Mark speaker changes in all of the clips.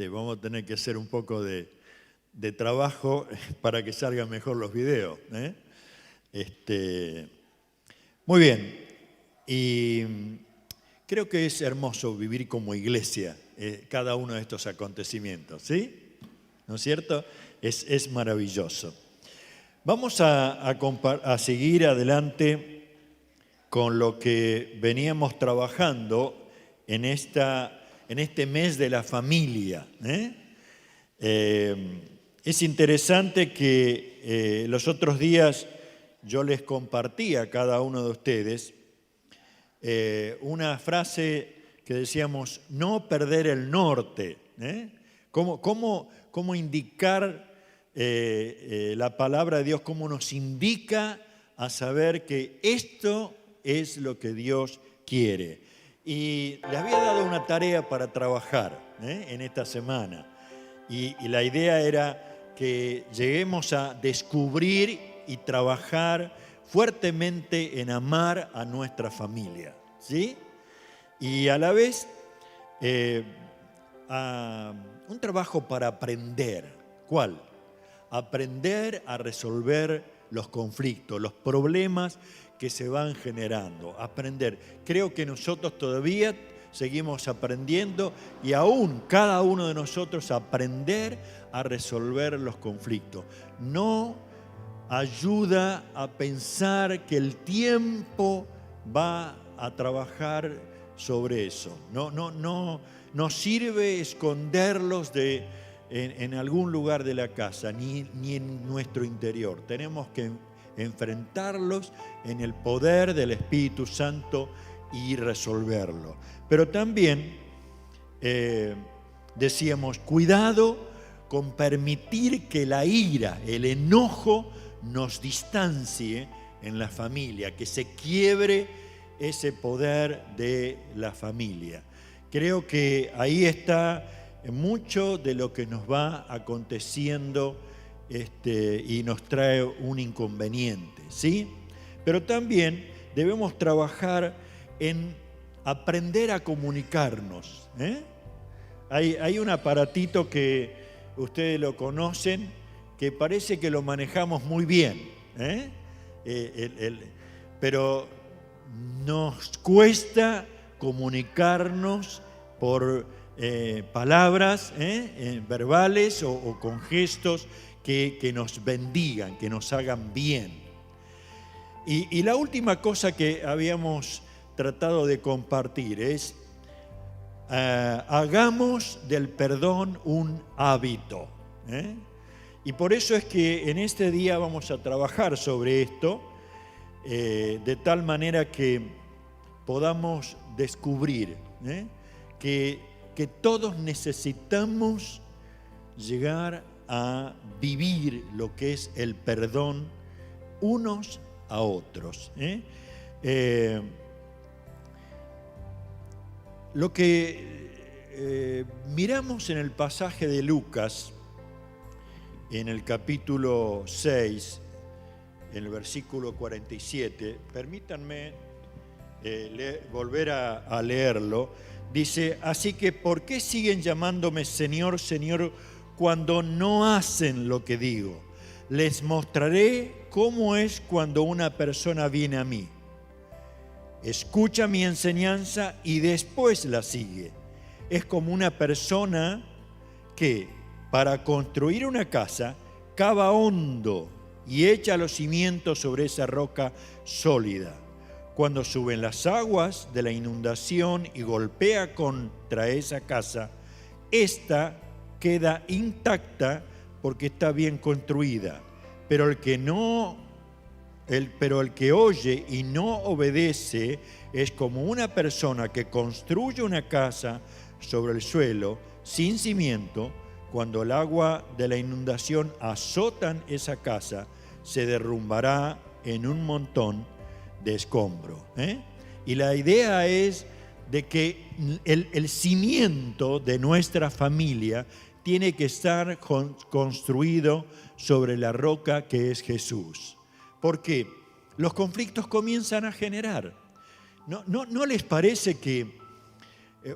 Speaker 1: vamos a tener que hacer un poco de trabajo para que salgan mejor los videos. Muy bien, y creo que es hermoso vivir como iglesia cada uno de estos acontecimientos, ¿sí? ¿No es cierto? Es maravilloso. Vamos a seguir adelante con lo que veníamos trabajando en este mes de la familia. Es interesante que los otros días yo les compartí a cada uno de ustedes una frase que decíamos, no perder el norte. ¿Cómo indicar la palabra de Dios, cómo nos indica a saber que esto es lo que Dios quiere? Y les había dado una tarea para trabajar en esta semana. Y la idea era que lleguemos a descubrir y trabajar fuertemente en amar a nuestra familia, ¿sí? Y a la vez un trabajo para aprender. ¿Cuál? Aprender a resolver los conflictos, los problemas que se van generando. Aprender. Creo que nosotros todavía seguimos aprendiendo y aún cada uno de nosotros aprender a resolver los conflictos. No ayuda a pensar que el tiempo va a trabajar sobre eso. No sirve esconderlos en algún lugar de la casa, ni en nuestro interior. Tenemos que enfrentarlos en el poder del Espíritu Santo y resolverlo. Pero también decíamos, cuidado con permitir que la ira, el enojo, nos distancie en la familia, que se quiebre ese poder de la familia. Creo que ahí está mucho de lo que nos va aconteciendo y nos trae un inconveniente, ¿sí? Pero también debemos trabajar en aprender a comunicarnos. Hay un aparatito que ustedes lo conocen, que parece que lo manejamos muy bien, pero nos cuesta comunicarnos por palabras verbales o con gestos que nos bendigan, que nos hagan bien. Y la última cosa que habíamos tratado de compartir es hagamos del perdón un hábito. Y por eso es que en este día vamos a trabajar sobre esto de tal manera que podamos descubrir que todos necesitamos llegar a vivir lo que es el perdón unos a otros. Lo que miramos en el pasaje de Lucas, en el capítulo 6, en el versículo 47, permítanme volver a leerlo. Dice, así que ¿por qué siguen llamándome Señor, Señor, cuando no hacen lo que digo? Les mostraré cómo es cuando una persona viene a mí. Escucha mi enseñanza y después la sigue. Es como una persona que para construir una casa cava hondo y echa los cimientos sobre esa roca sólida. Cuando suben las aguas de la inundación y golpea contra esa casa, esta queda intacta porque está bien construida. Pero el que oye y no obedece es como una persona que construye una casa sobre el suelo sin cimiento. Cuando el agua de la inundación azotan esa casa, se derrumbará en un montón de escombro. Y la idea es de que el cimiento de nuestra familia tiene que estar construido sobre la roca que es Jesús. Porque los conflictos comienzan a generar. ¿No les parece que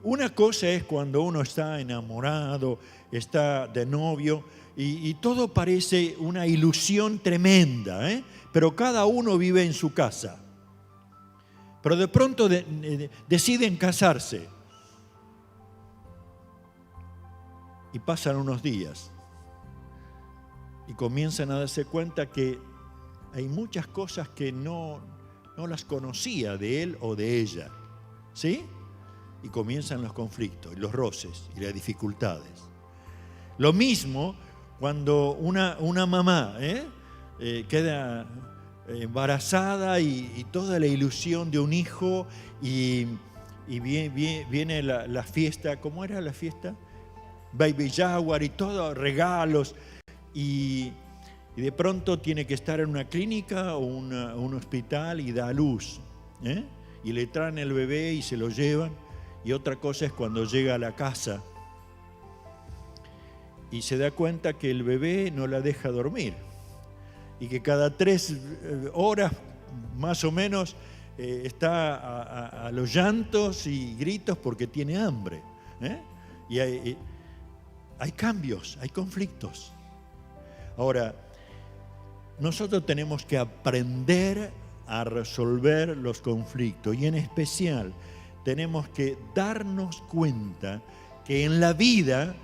Speaker 1: Una cosa es cuando uno está enamorado, está de novio y todo parece una ilusión tremenda, pero cada uno vive en su casa. Pero de pronto deciden casarse y pasan unos días y comienzan a darse cuenta que hay muchas cosas que no las conocía de él o de ella, ¿sí? Y comienzan los conflictos, y los roces y las dificultades. Lo mismo cuando una mamá queda embarazada y toda la ilusión de un hijo y viene la fiesta. ¿Cómo era la fiesta? Baby shower y todo, regalos, y de pronto tiene que estar en una clínica o un hospital y da a luz, y le traen el bebé y se lo llevan. Y otra cosa es cuando llega a la casa y se da cuenta que el bebé no la deja dormir y que cada 3 horas más o menos está a los llantos y gritos porque tiene hambre. Y hay cambios, hay conflictos. Ahora, nosotros tenemos que aprender a resolver los conflictos y en especial tenemos que darnos cuenta que en la vida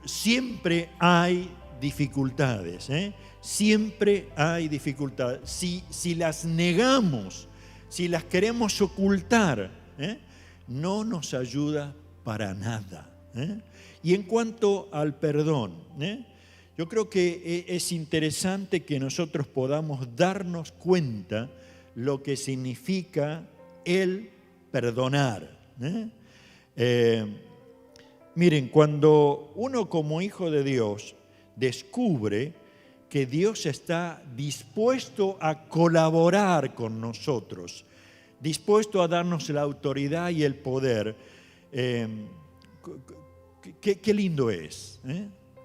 Speaker 1: siempre hay dificultades, siempre hay dificultades. Si las negamos, si las queremos ocultar, no nos ayuda para nada. Y en cuanto al perdón, yo creo que es interesante que nosotros podamos darnos cuenta lo que significa el perdonar. Miren, cuando uno como hijo de Dios descubre que Dios está dispuesto a colaborar con nosotros, dispuesto a darnos la autoridad y el poder, qué lindo es.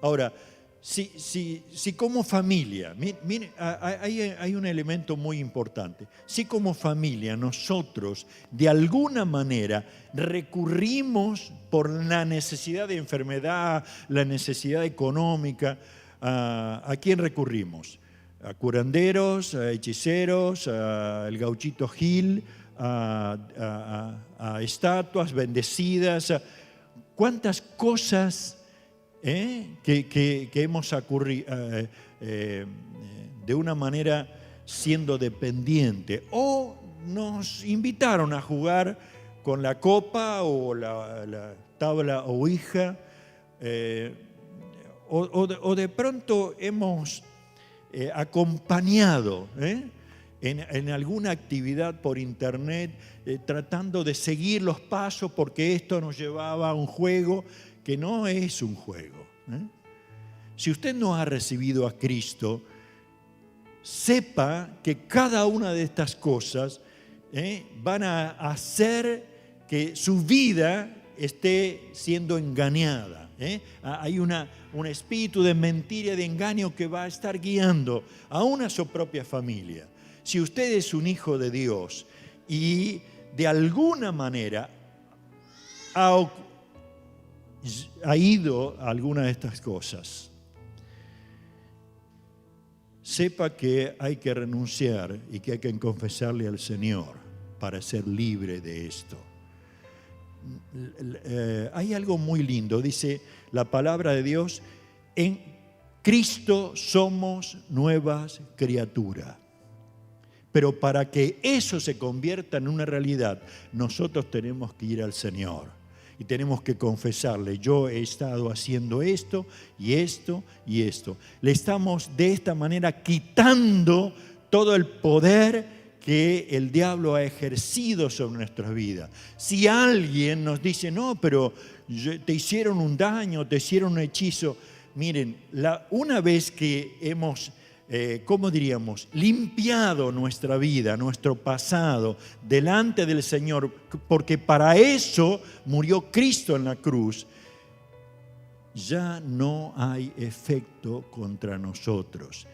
Speaker 1: Ahora, si como familia, miren, hay un elemento muy importante. Si como familia nosotros de alguna manera recurrimos por la necesidad de enfermedad, la necesidad económica, ¿a quién recurrimos? A curanderos, a hechiceros, al gauchito Gil, a estatuas bendecidas. ¿Cuántas cosas que hemos ocurrido de una manera siendo dependiente? O nos invitaron a jugar con la copa o la tabla ouija, o de pronto hemos acompañado en alguna actividad por internet, tratando de seguir los pasos porque esto nos llevaba a un juego que no es un juego. Si usted no ha recibido a Cristo, sepa que cada una de estas cosas van a hacer que su vida esté siendo engañada. Hay un espíritu de mentira y de engaño que va a estar guiando aún a su propia familia. Si usted es un hijo de Dios y de alguna manera ha ido a alguna de estas cosas, sepa que hay que renunciar y que hay que confesarle al Señor para ser libre de esto. Hay algo muy lindo, dice la palabra de Dios: en Cristo somos nuevas criaturas. Pero para que eso se convierta en una realidad, nosotros tenemos que ir al Señor y tenemos que confesarle: yo he estado haciendo esto y esto y esto. Le estamos de esta manera quitando todo el poder que el diablo ha ejercido sobre nuestras vidas. Si alguien nos dice: no, pero te hicieron un daño, te hicieron un hechizo. Miren, una vez que hemos ¿cómo diríamos?, limpiado nuestra vida, nuestro pasado delante del Señor, porque para eso murió Cristo en la cruz, ya no hay efecto contra nosotros.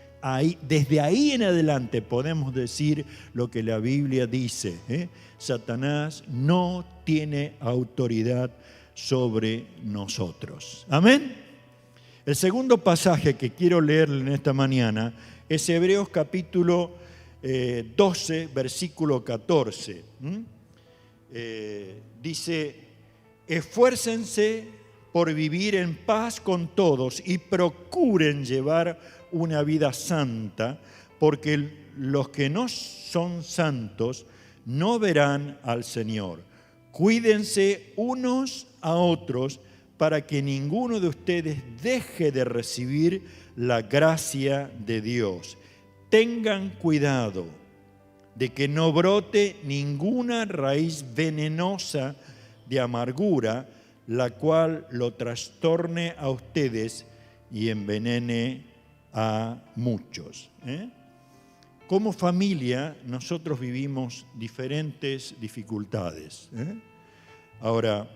Speaker 1: desde ahí en adelante podemos decir lo que la Biblia dice, ¿eh? Satanás no tiene autoridad sobre nosotros. Amén. El segundo pasaje que quiero leer en esta mañana es Hebreos capítulo 12, versículo 14. Dice: esfuércense por vivir en paz con todos y procuren llevar una vida santa, porque los que no son santos no verán al Señor. Cuídense unos a otros para que ninguno de ustedes deje de recibir la gracia de Dios. Tengan cuidado de que no brote ninguna raíz venenosa de amargura, la cual lo trastorne a ustedes y envenene a muchos. Como familia, nosotros vivimos diferentes dificultades. Ahora,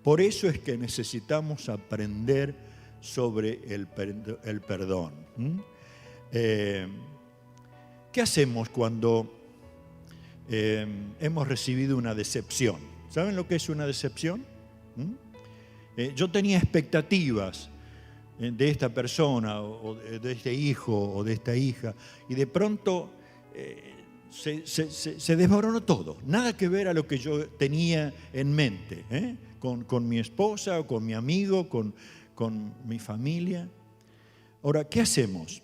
Speaker 1: por eso es que necesitamos aprender sobre el perdón. ¿Qué hacemos cuando hemos recibido una decepción? ¿Saben lo que es una decepción? Yo tenía expectativas de esta persona, o de este hijo, o de esta hija, y de pronto se desmoronó todo. Nada que ver a lo que yo tenía en mente, con mi esposa, o con mi amigo, con mi familia. Ahora, ¿qué hacemos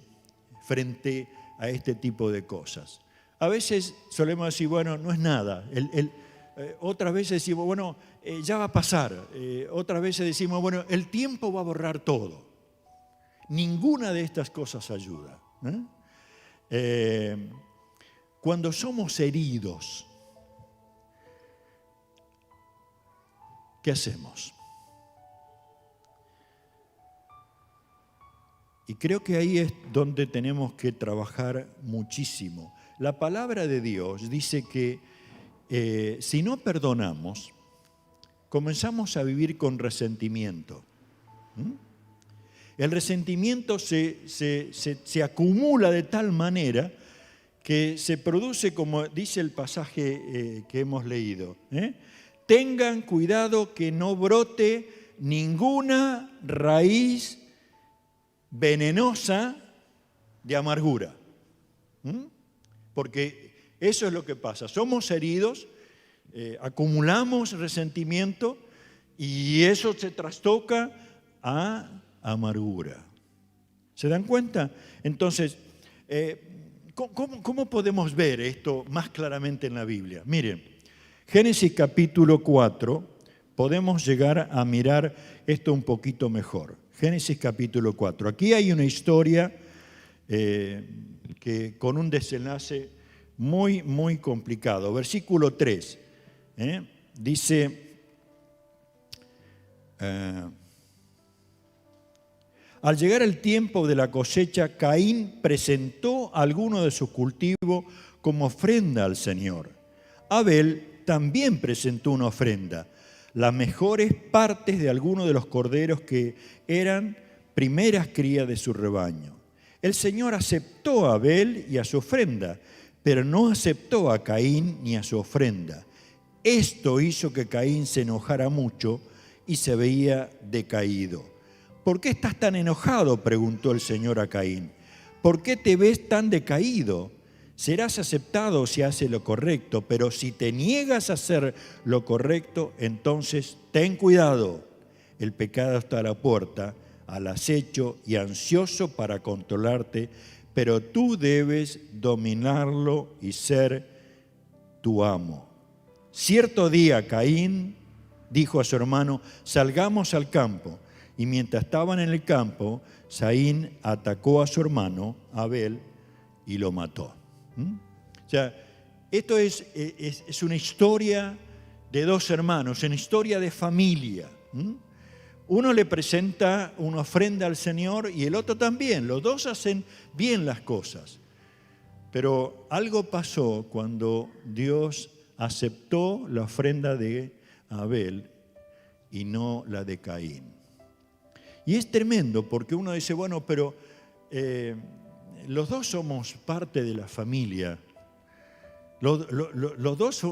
Speaker 1: frente a este tipo de cosas? A veces solemos decir, bueno, no es nada. Otras veces decimos, bueno, ya va a pasar. Otras veces decimos, bueno, el tiempo va a borrar todo. Ninguna de estas cosas ayuda. Cuando somos heridos, ¿qué hacemos? Y creo que ahí es donde tenemos que trabajar muchísimo. La palabra de Dios dice que si no perdonamos, comenzamos a vivir con resentimiento. El resentimiento se acumula de tal manera que se produce, como dice el pasaje que hemos leído. Tengan cuidado que no brote ninguna raíz venenosa de amargura. Porque eso es lo que pasa. Somos heridos, acumulamos resentimiento y eso se trastoca a amargura. ¿Se dan cuenta? Entonces, ¿cómo podemos ver esto más claramente en la Biblia? Miren, Génesis capítulo 4, podemos llegar a mirar esto un poquito mejor. Génesis capítulo 4. Aquí hay una historia que con un desenlace muy, muy complicado. Versículo 3. Dice, al llegar el tiempo de la cosecha, Caín presentó alguno de sus cultivos como ofrenda al Señor. Abel también presentó una ofrenda, las mejores partes de algunos de los corderos que eran primeras crías de su rebaño. El Señor aceptó a Abel y a su ofrenda, pero no aceptó a Caín ni a su ofrenda. Esto hizo que Caín se enojara mucho y se veía decaído. ¿Por qué estás tan enojado?, preguntó el Señor a Caín. ¿Por qué te ves tan decaído? Serás aceptado si haces lo correcto, pero si te niegas a hacer lo correcto, entonces ten cuidado. El pecado está a la puerta, al acecho y ansioso para controlarte, pero tú debes dominarlo y ser tu amo. Cierto día Caín dijo a su hermano, salgamos al campo. Y mientras estaban en el campo, Caín atacó a su hermano Abel y lo mató. O sea, esto es una historia de dos hermanos, una historia de familia. Uno le presenta una ofrenda al Señor y el otro también. Los dos hacen bien las cosas. Pero algo pasó cuando Dios aceptó la ofrenda de Abel y no la de Caín. Y es tremendo porque uno dice, bueno, pero los dos somos parte de la familia. Los dos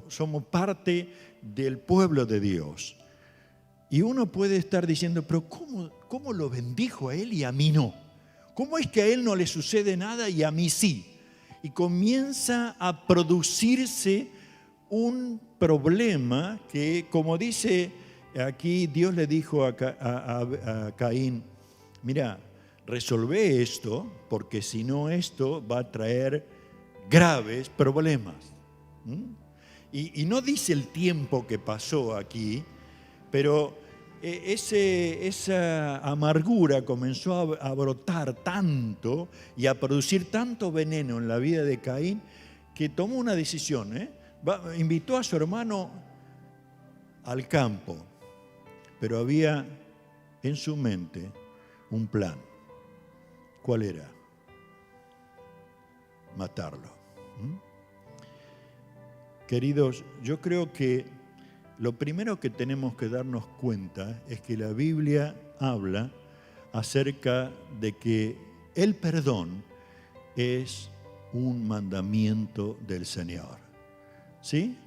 Speaker 1: somos parte del pueblo de Dios. Y uno puede estar diciendo, pero ¿cómo lo bendijo a él y a mí no? ¿Cómo es que a él no le sucede nada y a mí sí? Y comienza a producirse un problema que, como dice aquí, Dios le dijo a Caín, mira, resolvé esto, porque si no esto va a traer graves problemas. Y no dice el tiempo que pasó aquí, pero esa amargura comenzó a brotar tanto y a producir tanto veneno en la vida de Caín que tomó una decisión. Invitó a su hermano al campo, pero había en su mente un plan. ¿Cuál era? Matarlo. Queridos, yo creo que lo primero que tenemos que darnos cuenta es que la Biblia habla acerca de que el perdón es un mandamiento del Señor. ¿Sí?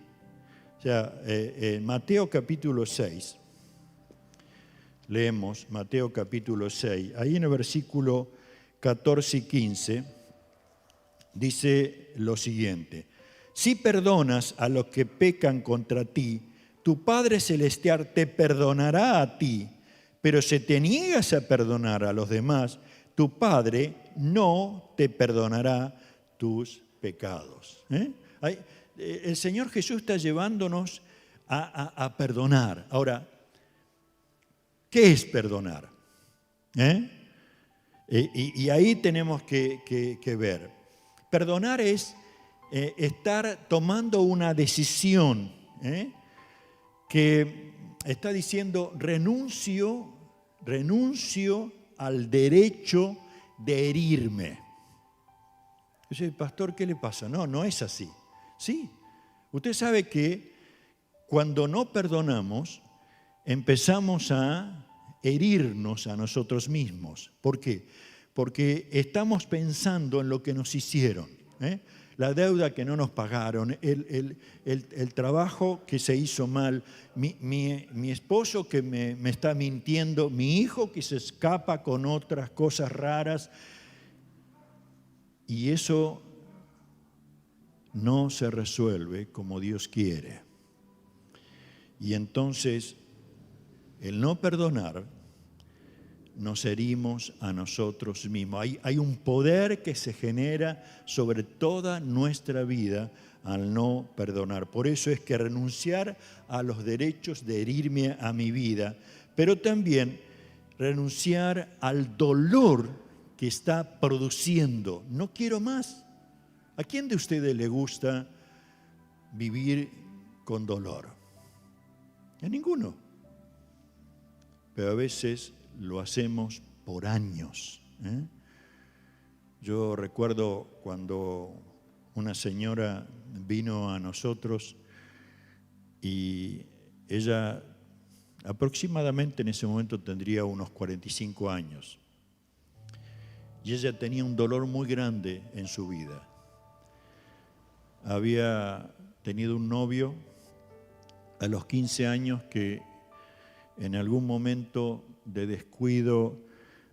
Speaker 1: O sea, en Mateo capítulo 6, leemos Mateo capítulo 6, ahí en el versículo 14 y 15, dice lo siguiente: si perdonas a los que pecan contra ti, tu Padre Celestial te perdonará a ti, pero si te niegas a perdonar a los demás, tu Padre no te perdonará tus pecados. El Señor Jesús está llevándonos a perdonar. Ahora, ¿qué es perdonar? Y ahí tenemos que ver. Perdonar es estar tomando una decisión que está diciendo renuncio al derecho de herirme. Dice, pastor, ¿qué le pasa? No es así. Sí, usted sabe que cuando no perdonamos empezamos a herirnos a nosotros mismos. ¿Por qué? Porque estamos pensando en lo que nos hicieron. La deuda que no nos pagaron, el trabajo que se hizo mal, mi esposo que me está mintiendo, mi hijo que se escapa con otras cosas raras. Y eso no se resuelve como Dios quiere. Y entonces, el no perdonar, nos herimos a nosotros mismos. Hay un poder que se genera sobre toda nuestra vida al no perdonar. Por eso es que renunciar a los derechos de herirme a mi vida, pero también renunciar al dolor que está produciendo. No quiero más. ¿A quién de ustedes le gusta vivir con dolor? A ninguno. Pero a veces lo hacemos por años. Yo recuerdo cuando una señora vino a nosotros y ella aproximadamente en ese momento tendría unos 45 años. Y ella tenía un dolor muy grande en su vida. Había tenido un novio a los 15 años que en algún momento de descuido,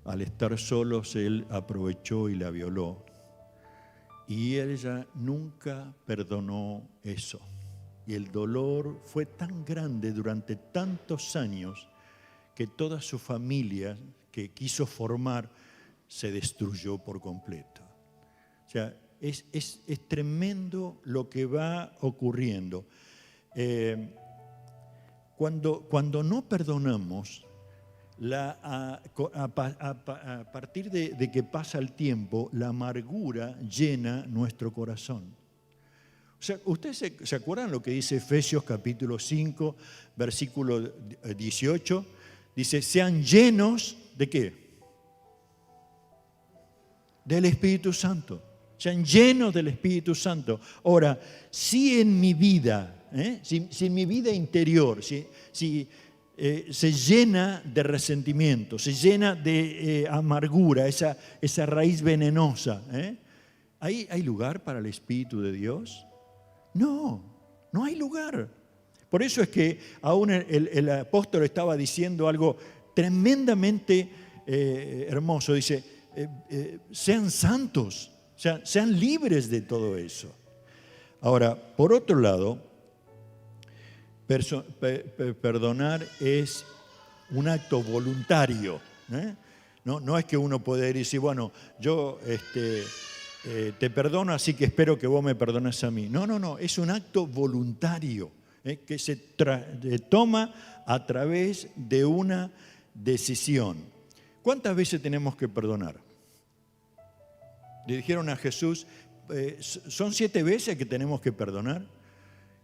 Speaker 1: al estar solos, él aprovechó y la violó. Y ella nunca perdonó eso. Y el dolor fue tan grande durante tantos años que toda su familia que quiso formar se destruyó por completo. O sea, es tremendo lo que va ocurriendo. Cuando no perdonamos, a partir de que pasa el tiempo, la amargura llena nuestro corazón. O sea, ¿ustedes se acuerdan lo que dice Efesios capítulo 5, versículo 18? Dice, sean llenos ¿de qué? Del Espíritu Santo. Sean llenos del Espíritu Santo. Ahora, si en mi vida, si en mi vida interior, si se llena de resentimiento, se llena de amargura, esa raíz venenosa. ¿Hay lugar para el Espíritu de Dios? No hay lugar. Por eso es que aún el apóstol estaba diciendo algo tremendamente hermoso. Dice, sean santos, sean libres de todo eso. Ahora, por otro lado, perdonar es un acto voluntario. No es que uno puede ir y decir, bueno, yo te perdono, así que espero que vos me perdones a mí. No, es un acto voluntario que se toma a través de una decisión. ¿Cuántas veces tenemos que perdonar? Le dijeron a Jesús, ¿son 7 veces que tenemos que perdonar?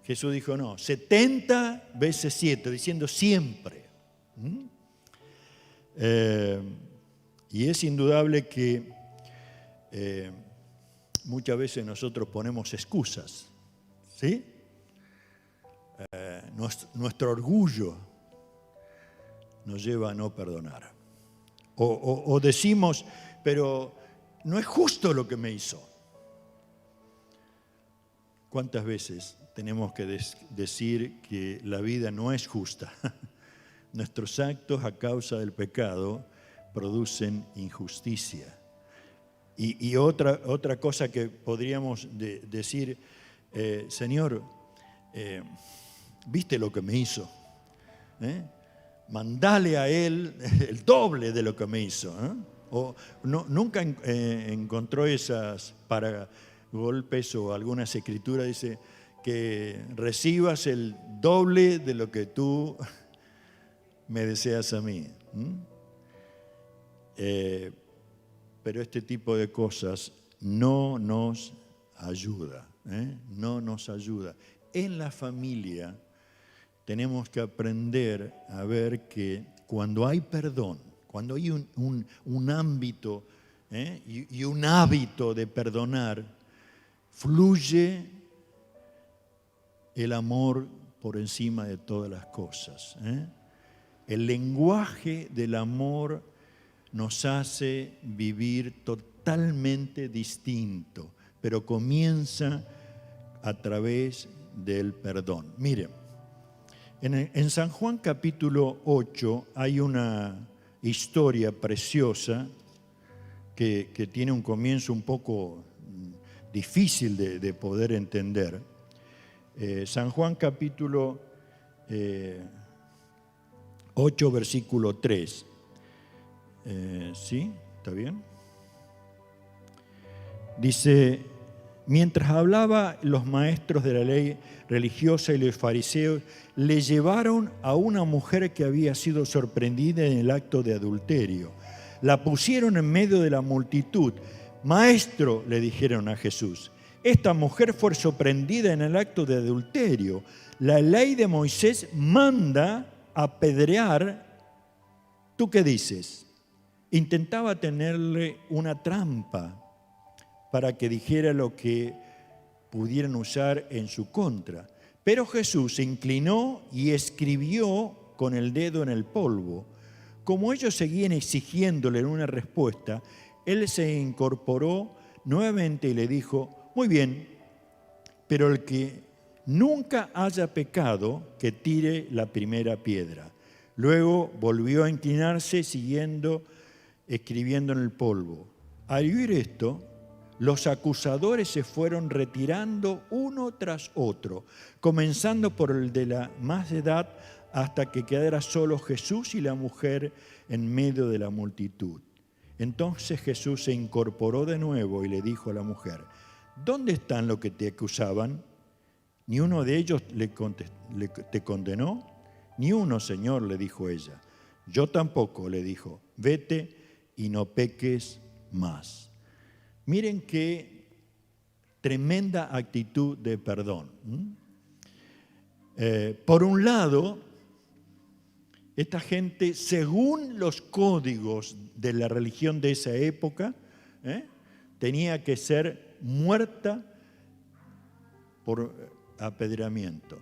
Speaker 1: Jesús dijo, no, 70 veces 7, diciendo siempre. Y es indudable que muchas veces nosotros ponemos excusas, ¿sí? Nuestro orgullo nos lleva a no perdonar. O decimos, pero no es justo lo que me hizo. ¿Cuántas veces tenemos que decir que la vida no es justa? Nuestros actos a causa del pecado producen injusticia. Y otra cosa que podríamos decir, Señor, ¿viste lo que me hizo? Mandale a él el doble de lo que me hizo. O nunca encontró esas paragolpes o algunas escrituras, dice que recibas el doble de lo que tú me deseas a mí. Pero este tipo de cosas no nos ayuda. No nos ayuda. En la familia tenemos que aprender a ver que cuando hay perdón, cuando hay un ámbito y un hábito de perdonar, fluye el amor por encima de todas las cosas. El lenguaje del amor nos hace vivir totalmente distinto, pero comienza a través del perdón. Miren, en San Juan capítulo 8 hay una historia preciosa que tiene un comienzo un poco difícil de poder entender. San Juan capítulo 8, versículo 3. ¿Sí? ¿Está bien? Dice, mientras hablaba, los maestros de la ley religiosa y los fariseos le llevaron a una mujer que había sido sorprendida en el acto de adulterio. La pusieron en medio de la multitud. Maestro, le dijeron a Jesús, esta mujer fue sorprendida en el acto de adulterio. La ley de Moisés manda apedrear. ¿Tú qué dices? Intentaba tenerle una trampa para que dijera lo que pudieran usar en su contra. Pero Jesús se inclinó y escribió con el dedo en el polvo. Como ellos seguían exigiéndole una respuesta, él se incorporó nuevamente y le dijo, muy bien, pero el que nunca haya pecado, que tire la primera piedra. Luego volvió a inclinarse escribiendo en el polvo. Al oír esto, los acusadores se fueron retirando uno tras otro, comenzando por el de la más edad hasta que quedara solo Jesús y la mujer en medio de la multitud. Entonces Jesús se incorporó de nuevo y le dijo a la mujer, ¿dónde están los que te acusaban? ¿Ni uno de ellos te condenó? Ni uno, Señor, le dijo ella. Yo tampoco, le dijo, vete y no peques más. Miren qué tremenda actitud de perdón. Por un lado, esta gente, según los códigos de la religión de esa época, tenía que ser muerta por apedreamiento.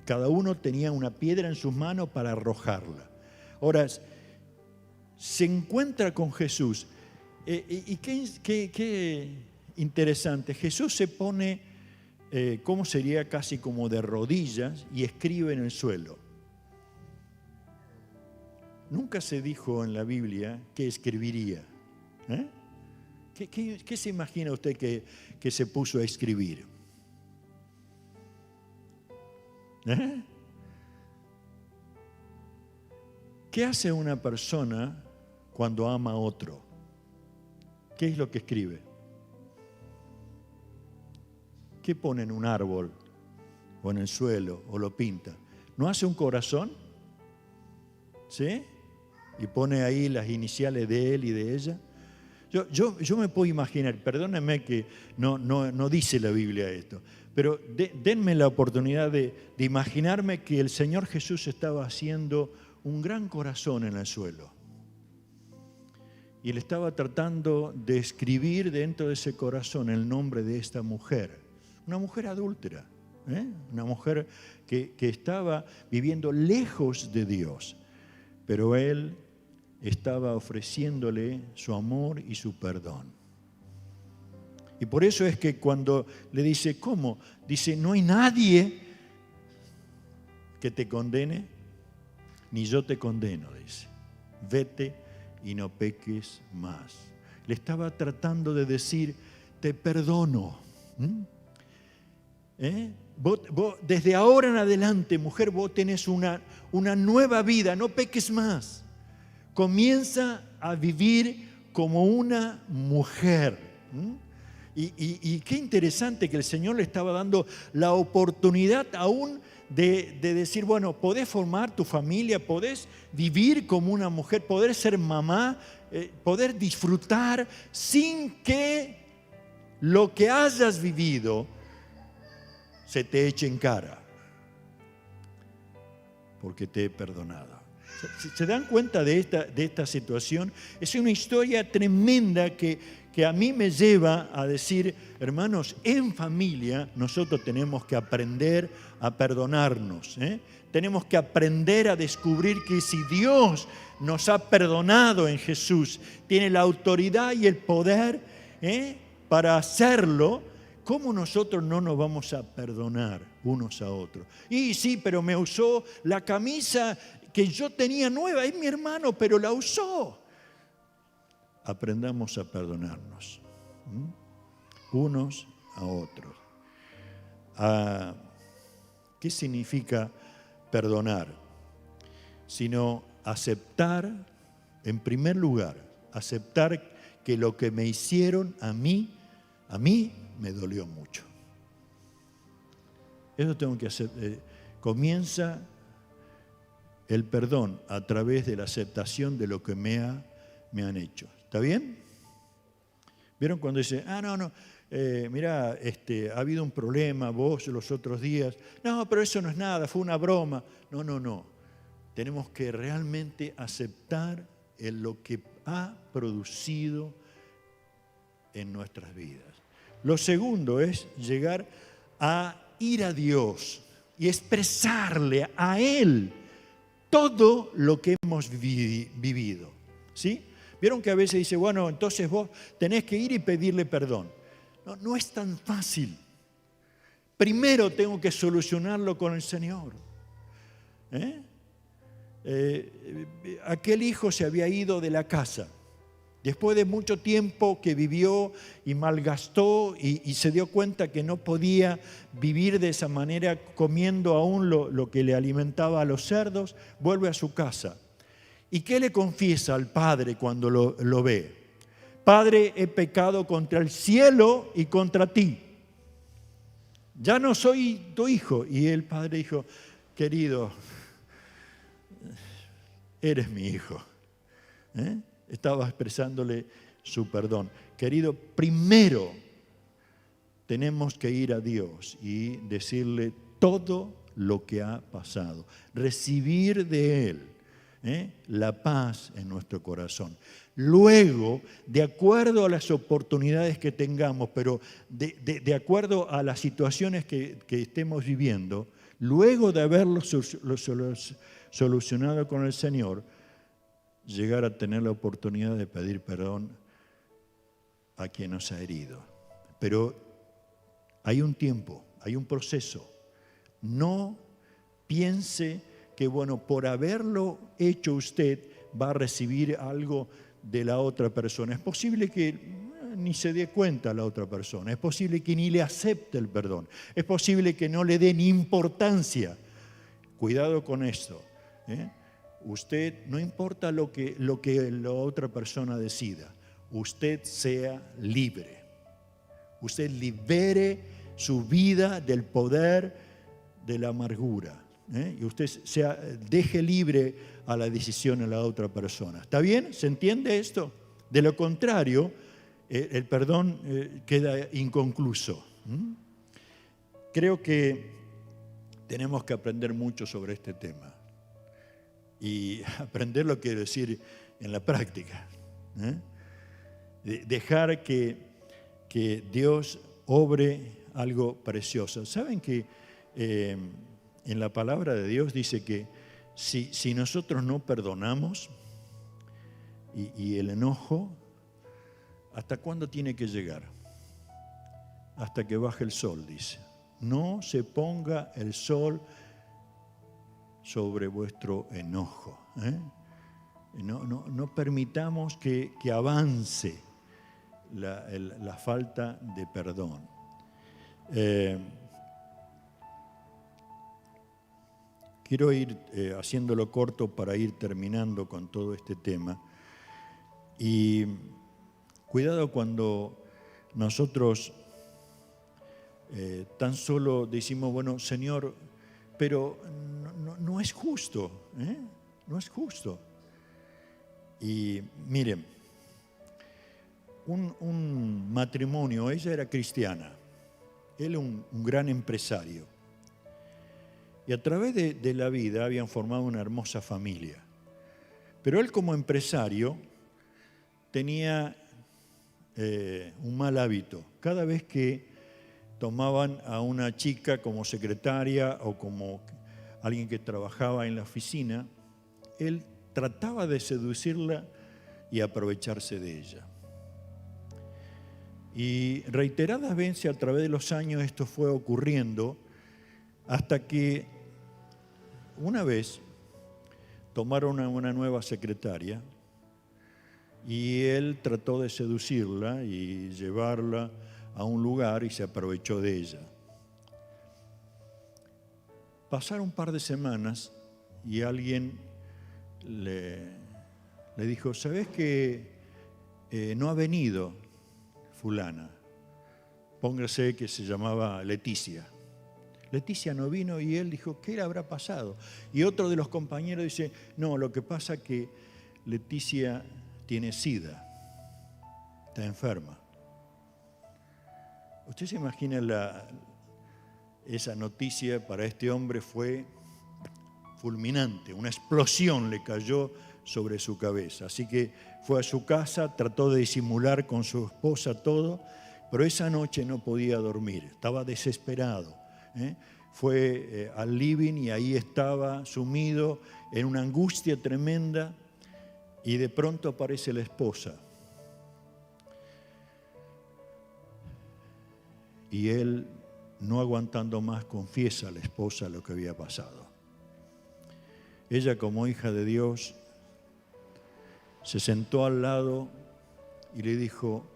Speaker 1: Cada uno tenía una piedra en sus manos para arrojarla. Ahora, se encuentra con Jesús. Y qué interesante. Jesús se pone, ¿cómo sería? Casi como de rodillas y escribe en el suelo. Nunca se dijo en la Biblia que escribiría. ¿Qué se imagina usted que se puso a escribir? ¿Qué hace una persona cuando ama a otro? ¿Qué es lo que escribe? ¿Qué pone en un árbol o en el suelo o lo pinta? ¿No hace un corazón? ¿Sí? Y pone ahí las iniciales de él y de ella. Yo me puedo imaginar, perdónenme que no dice la Biblia esto, pero denme la oportunidad de imaginarme que el Señor Jesús estaba haciendo un gran corazón en el suelo. Y él estaba tratando de escribir dentro de ese corazón el nombre de esta mujer. Una mujer adúltera, una mujer que estaba viviendo lejos de Dios. Pero él estaba ofreciéndole su amor y su perdón. Y por eso es que cuando le dice, ¿cómo? Dice, no hay nadie que te condene, ni yo te condeno, dice. Vete y no peques más. Le estaba tratando de decir, te perdono. Vos, desde ahora en adelante, mujer, vos tenés una nueva vida, no peques más. Comienza a vivir como una mujer. Y qué interesante que el Señor le estaba dando la oportunidad aún de decir, bueno, podés formar tu familia, podés vivir como una mujer, poder ser mamá, poder disfrutar sin que lo que hayas vivido se te eche en cara, porque te he perdonado. ¿Se dan cuenta de esta situación? Es una historia tremenda que a mí me lleva a decir, hermanos, en familia nosotros tenemos que aprender a perdonarnos. Tenemos que aprender a descubrir que si Dios nos ha perdonado en Jesús, tiene la autoridad y el poder para hacerlo, ¿cómo nosotros no nos vamos a perdonar unos a otros? Y sí, pero me usó la camisa que yo tenía nueva, es mi hermano, pero la usó. Aprendamos a perdonarnos unos a otros. ¿Qué significa perdonar? Sino aceptar, en primer lugar, aceptar que lo que me hicieron a mí me dolió mucho. Eso tengo que hacer. Comienza el perdón a través de la aceptación de lo que me han hecho. ¿Está bien? ¿Vieron cuando dice, mira, ha habido un problema, vos los otros días? No, pero eso no es nada, fue una broma. No. Tenemos que realmente aceptar lo que ha producido en nuestras vidas. Lo segundo es llegar a ir a Dios y expresarle a Él todo lo que hemos vivido. ¿Sí? ¿Vieron que a veces dice, bueno, entonces vos tenés que ir y pedirle perdón? No es tan fácil. Primero tengo que solucionarlo con el Señor. Aquel hijo se había ido de la casa. Después de mucho tiempo que vivió y malgastó y se dio cuenta que no podía vivir de esa manera comiendo aún lo que le alimentaba a los cerdos, vuelve a su casa. ¿Y qué le confiesa al padre cuando lo ve? Padre, he pecado contra el cielo y contra ti. Ya no soy tu hijo. Y el padre dijo, querido, eres mi hijo. Estaba expresándole su perdón. Querido, primero tenemos que ir a Dios y decirle todo lo que ha pasado. Recibir de Él la paz en nuestro corazón. Luego, de acuerdo a las oportunidades que tengamos, pero de acuerdo a las situaciones que estemos viviendo, luego de haberlo solucionado con el Señor, llegar a tener la oportunidad de pedir perdón a quien nos ha herido. Pero hay un tiempo, hay un proceso. No piense que, bueno, por haberlo hecho usted va a recibir algo de la otra persona. Es posible que ni se dé cuenta la otra persona, es posible que ni le acepte el perdón, es posible que no le dé ni importancia. Cuidado con esto, ¿eh? Usted, no importa lo que la otra persona decida, usted sea libre. Usted libere su vida del poder de la amargura, ¿eh? Y usted deje libre a la decisión de la otra persona. ¿Está bien? ¿Se entiende esto? De lo contrario, el perdón queda inconcluso. Creo que tenemos que aprender mucho sobre este tema. Y aprenderlo quiere decir en la práctica, ¿eh? Dejar que Dios obre algo precioso. ¿Saben que en la palabra de Dios dice que si nosotros no perdonamos y el enojo, ¿hasta cuándo tiene que llegar? Hasta que baje el sol, dice. No se ponga el sol sobre vuestro enojo, ¿eh? No permitamos que avance la falta de perdón. Quiero ir haciéndolo corto para ir terminando con todo este tema. Y cuidado cuando nosotros tan solo decimos, bueno, Señor, pero no es justo, ¿eh? No es justo. Y miren, un matrimonio, ella era cristiana, él un gran empresario. Y a través de la vida habían formado una hermosa familia. Pero él como empresario tenía un mal hábito. Cada vez que tomaban a una chica como secretaria o como alguien que trabajaba en la oficina, él trataba de seducirla y aprovecharse de ella. Y reiteradas veces a través de los años esto fue ocurriendo hasta que una vez tomaron a una nueva secretaria y él trató de seducirla y llevarla a un lugar y se aprovechó de ella. Pasaron un par de semanas y alguien le dijo, ¿sabes que no ha venido fulana? Póngase que se llamaba Leticia. Leticia no vino y él dijo, ¿qué le habrá pasado? Y otro de los compañeros dice, no, lo que pasa es que Leticia tiene SIDA, está enferma. Usted se imagina esa noticia para este hombre fue fulminante, una explosión le cayó sobre su cabeza. Así que fue a su casa, trató de disimular con su esposa todo, pero esa noche no podía dormir, estaba desesperado. Fue al living y ahí estaba sumido en una angustia tremenda y de pronto aparece la esposa. Y él, no aguantando más, confiesa a la esposa lo que había pasado. Ella, como hija de Dios, se sentó al lado y le dijo,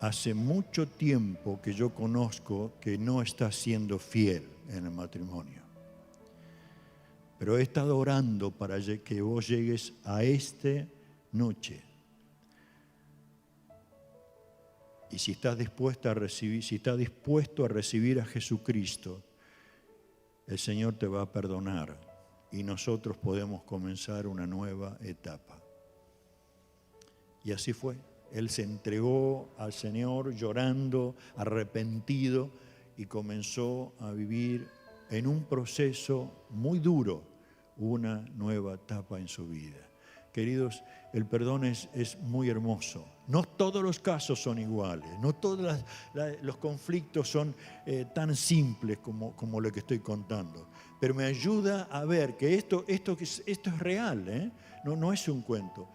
Speaker 1: hace mucho tiempo que yo conozco que no estás siendo fiel en el matrimonio. Pero he estado orando para que vos llegues a esta noche. Y si estás dispuesto a recibir a Jesucristo, el Señor te va a perdonar y nosotros podemos comenzar una nueva etapa. Y así fue. Él se entregó al Señor llorando, arrepentido, y comenzó a vivir en un proceso muy duro una nueva etapa en su vida. queridos, el perdón es muy hermoso. No todos los casos son iguales, no todos los conflictos son tan simples como lo que estoy contando. Pero me ayuda a ver que esto es real, no es un cuento.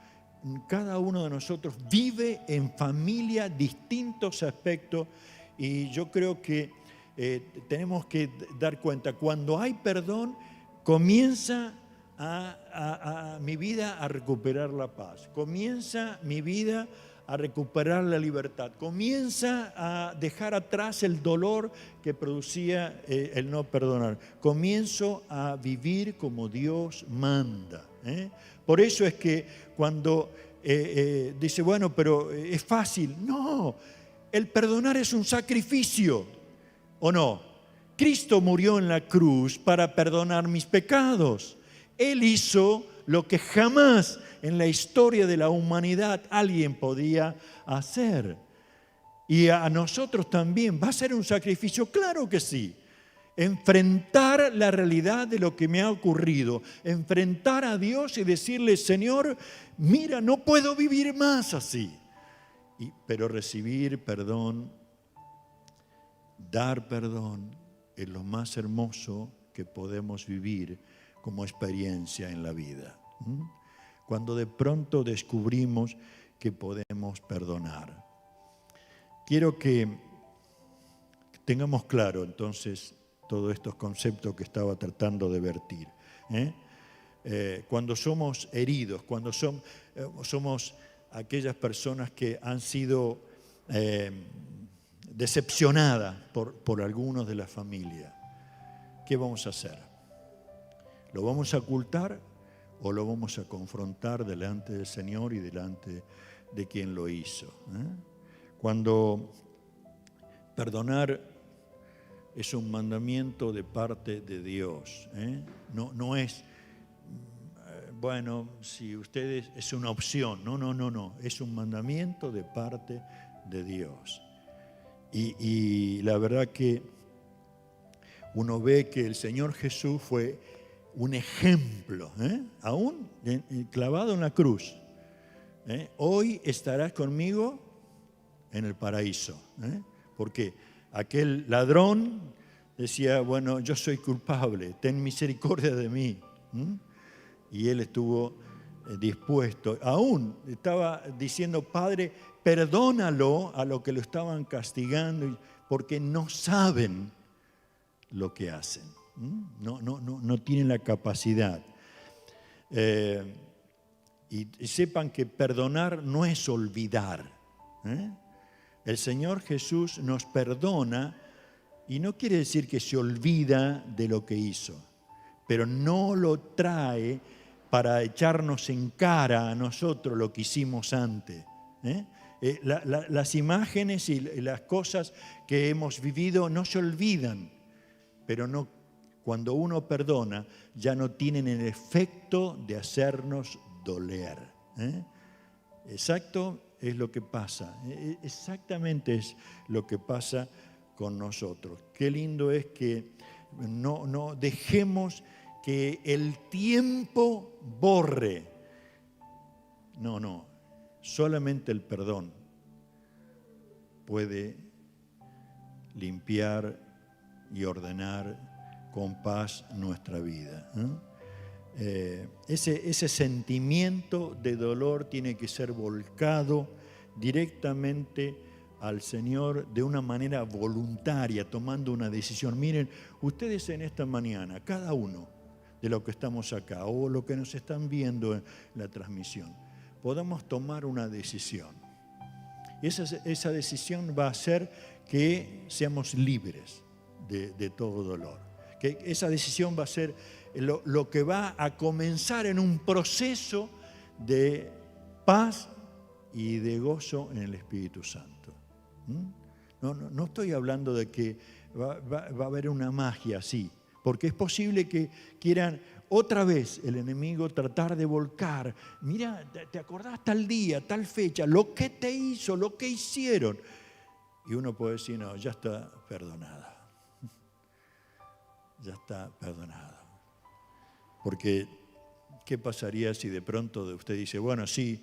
Speaker 1: Cada uno de nosotros vive en familia distintos aspectos y yo creo que tenemos que dar cuenta, cuando hay perdón, comienza mi vida a recuperar la paz, comienza mi vida a recuperar la libertad, comienza a dejar atrás el dolor que producía el no perdonar, comienzo a vivir como Dios manda. Por eso es que cuando dice, bueno, pero es fácil, no, el perdonar es un sacrificio, ¿o no? Cristo murió en la cruz para perdonar mis pecados. Él hizo lo que jamás en la historia de la humanidad alguien podía hacer. Y a nosotros también, ¿va a ser un sacrificio? Claro que sí. Enfrentar la realidad de lo que me ha ocurrido, enfrentar a Dios y decirle, Señor, mira, no puedo vivir más así. Pero recibir perdón, dar perdón, es lo más hermoso que podemos vivir como experiencia en la vida. Cuando de pronto descubrimos que podemos perdonar. Quiero que tengamos claro entonces todos estos conceptos que estaba tratando de vertir. Cuando somos heridos, cuando somos aquellas personas que han sido decepcionadas por algunos de la familia, ¿qué vamos a hacer? ¿Lo vamos a ocultar o lo vamos a confrontar delante del Señor y delante de quien lo hizo? Cuando perdonar es un mandamiento de parte de Dios, no es, bueno, si ustedes, es una opción, no, es un mandamiento de parte de Dios. Y la verdad que uno ve que el Señor Jesús fue un ejemplo, aún clavado en la cruz. Hoy estarás conmigo en el paraíso. Porque aquel ladrón decía, bueno, yo soy culpable, ten misericordia de mí. Y él estuvo dispuesto, aún estaba diciendo, Padre, perdónalo a lo que lo estaban castigando, porque no saben lo que hacen. No tienen la capacidad. Y sepan que perdonar no es olvidar. El Señor Jesús nos perdona y no quiere decir que se olvida de lo que hizo, pero no lo trae para echarnos en cara a nosotros lo que hicimos antes. Las imágenes y las cosas que hemos vivido no se olvidan, pero cuando uno perdona ya no tienen el efecto de hacernos doler. Exacto es lo que pasa, exactamente es lo que pasa con nosotros. Qué lindo es que no dejemos que el tiempo borre. No, solamente el perdón puede limpiar y ordenar con paz nuestra vida. Ese sentimiento de dolor tiene que ser volcado directamente al Señor de una manera voluntaria, tomando una decisión. Miren, ustedes en esta mañana, cada uno de los que estamos acá o los que nos están viendo en la transmisión, podamos tomar una decisión. Esa decisión va a hacer que seamos libres de todo dolor. Que esa decisión va a ser lo que va a comenzar en un proceso de paz y de gozo en el Espíritu Santo. No estoy hablando de que va a haber una magia así, porque es posible que quieran otra vez el enemigo tratar de volcar. Mira, ¿te acordás tal día, tal fecha, lo que te hizo, lo que hicieron? Y uno puede decir, no, ya está perdonada. Ya está perdonado. Porque ¿qué pasaría si de pronto usted dice, bueno, sí,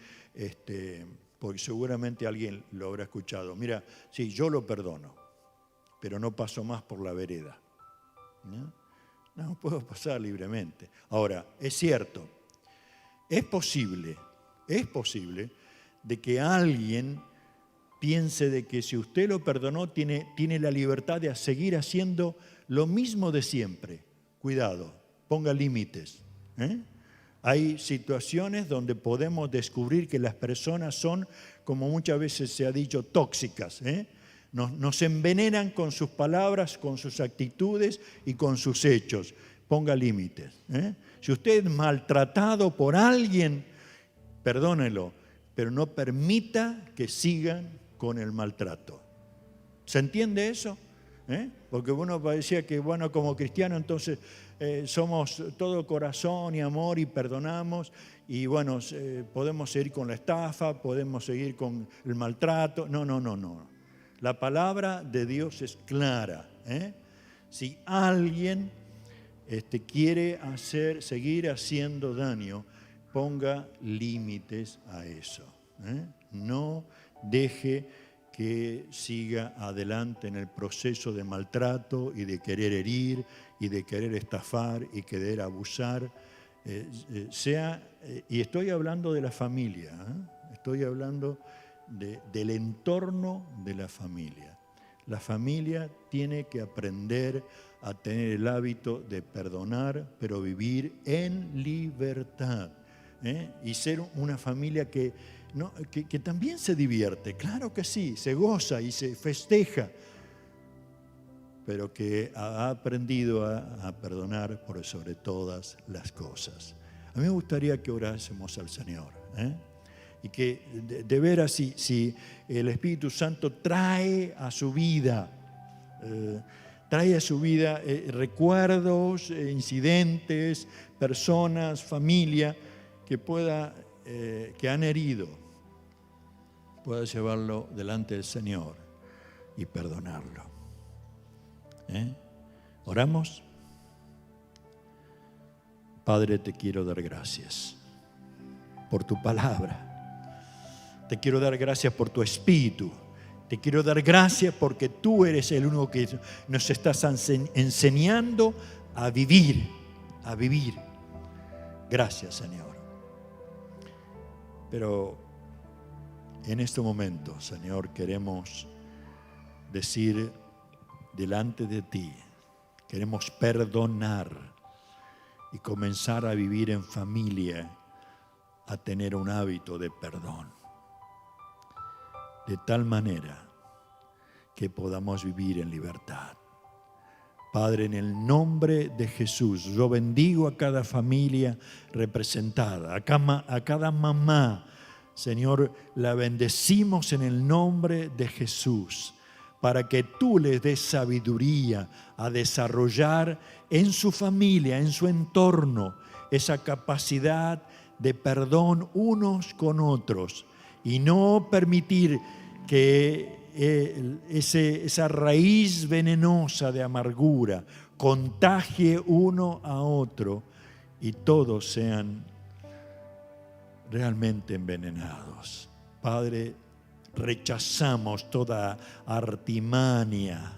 Speaker 1: porque seguramente alguien lo habrá escuchado, mira, sí, yo lo perdono, pero no paso más por la vereda? No puedo pasar libremente. Ahora, es cierto, es posible de que alguien piense de que si usted lo perdonó, tiene la libertad de seguir haciendo lo mismo de siempre. Cuidado, ponga límites. Hay situaciones donde podemos descubrir que las personas son, como muchas veces se ha dicho, tóxicas. Nos envenenan con sus palabras, con sus actitudes y con sus hechos. Ponga límites. Si usted es maltratado por alguien, perdónelo, pero no permita que sigan con el maltrato. ¿Se entiende eso? Porque uno parecía que, bueno, como cristiano entonces somos todo corazón y amor y perdonamos y bueno, podemos seguir con la estafa, podemos seguir con el maltrato. No. La palabra de Dios es clara. Si alguien quiere seguir haciendo daño, ponga límites a eso. No deje que siga adelante en el proceso de maltrato y de querer herir y de querer estafar y querer abusar. Y estoy hablando de la familia, estoy hablando del entorno de la familia. La familia tiene que aprender a tener el hábito de perdonar, pero vivir en libertad. Y ser una familia que también se divierte, claro que sí, se goza y se festeja, pero que ha aprendido a perdonar por sobre todas las cosas. A mí me gustaría que orásemos al Señor, y que de veras si el Espíritu Santo trae a su vida recuerdos, incidentes, personas, familia que han herido, pueda llevarlo delante del Señor y perdonarlo. ¿Oramos? Padre, te quiero dar gracias por tu palabra. Te quiero dar gracias por tu Espíritu. Te quiero dar gracias porque tú eres el único que nos estás enseñando a vivir. Gracias, Señor. Pero en este momento, Señor, queremos decir delante de ti, queremos perdonar y comenzar a vivir en familia, a tener un hábito de perdón. De tal manera que podamos vivir en libertad. Padre, en el nombre de Jesús, yo bendigo a cada familia representada, a cada mamá. Señor, la bendecimos en el nombre de Jesús, para que tú les des sabiduría a desarrollar en su familia, en su entorno, esa capacidad de perdón unos con otros y no permitir que esa raíz venenosa de amargura contagie uno a otro y todos sean realmente envenenados. Padre, rechazamos toda artimaña,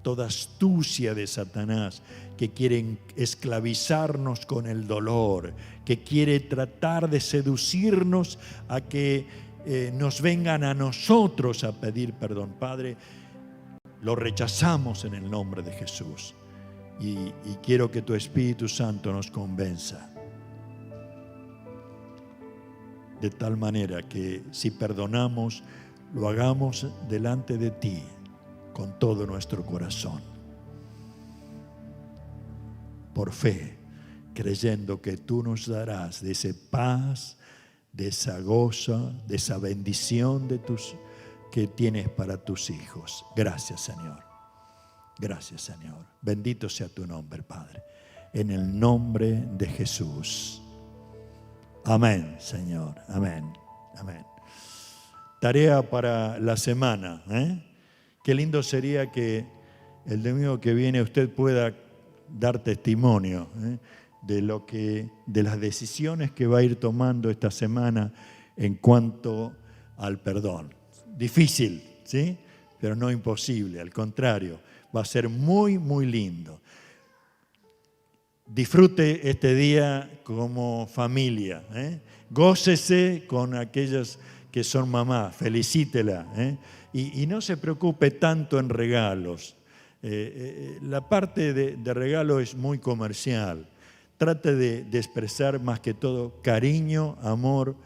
Speaker 1: toda astucia de Satanás que quiere esclavizarnos con el dolor, que quiere tratar de seducirnos a que nos vengan a nosotros a pedir perdón. Padre, lo rechazamos en el nombre de Jesús y quiero que tu Espíritu Santo nos convenza de tal manera que si perdonamos, lo hagamos delante de ti con todo nuestro corazón, por fe, creyendo que tú nos darás de esa paz, de esa gozo, de esa bendición que tienes para tus hijos. Gracias, Señor. Gracias, Señor. Bendito sea tu nombre, Padre. En el nombre de Jesús. Amén, Señor. Amén. Amén. Tarea para la semana. Qué lindo sería que el domingo que viene usted pueda dar testimonio. de las decisiones que va a ir tomando esta semana en cuanto al perdón. Difícil, ¿sí? Pero no imposible, al contrario, va a ser muy, muy lindo. Disfrute este día como familia, ¿eh? Gócese con aquellas que son mamás, felicítela, ¿eh? Y no se preocupe tanto en regalos. La parte de regalo es muy comercial. Trate de expresar más que todo cariño, amor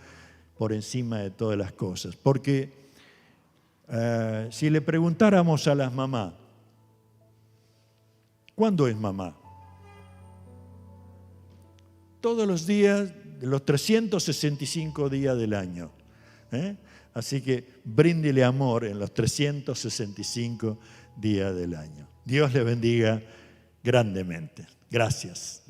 Speaker 1: por encima de todas las cosas. Porque si le preguntáramos a las mamás, ¿cuándo es mamá? Todos los días, los 365 días del año. Así que bríndele amor en los 365 días del año. Dios le bendiga grandemente. Gracias.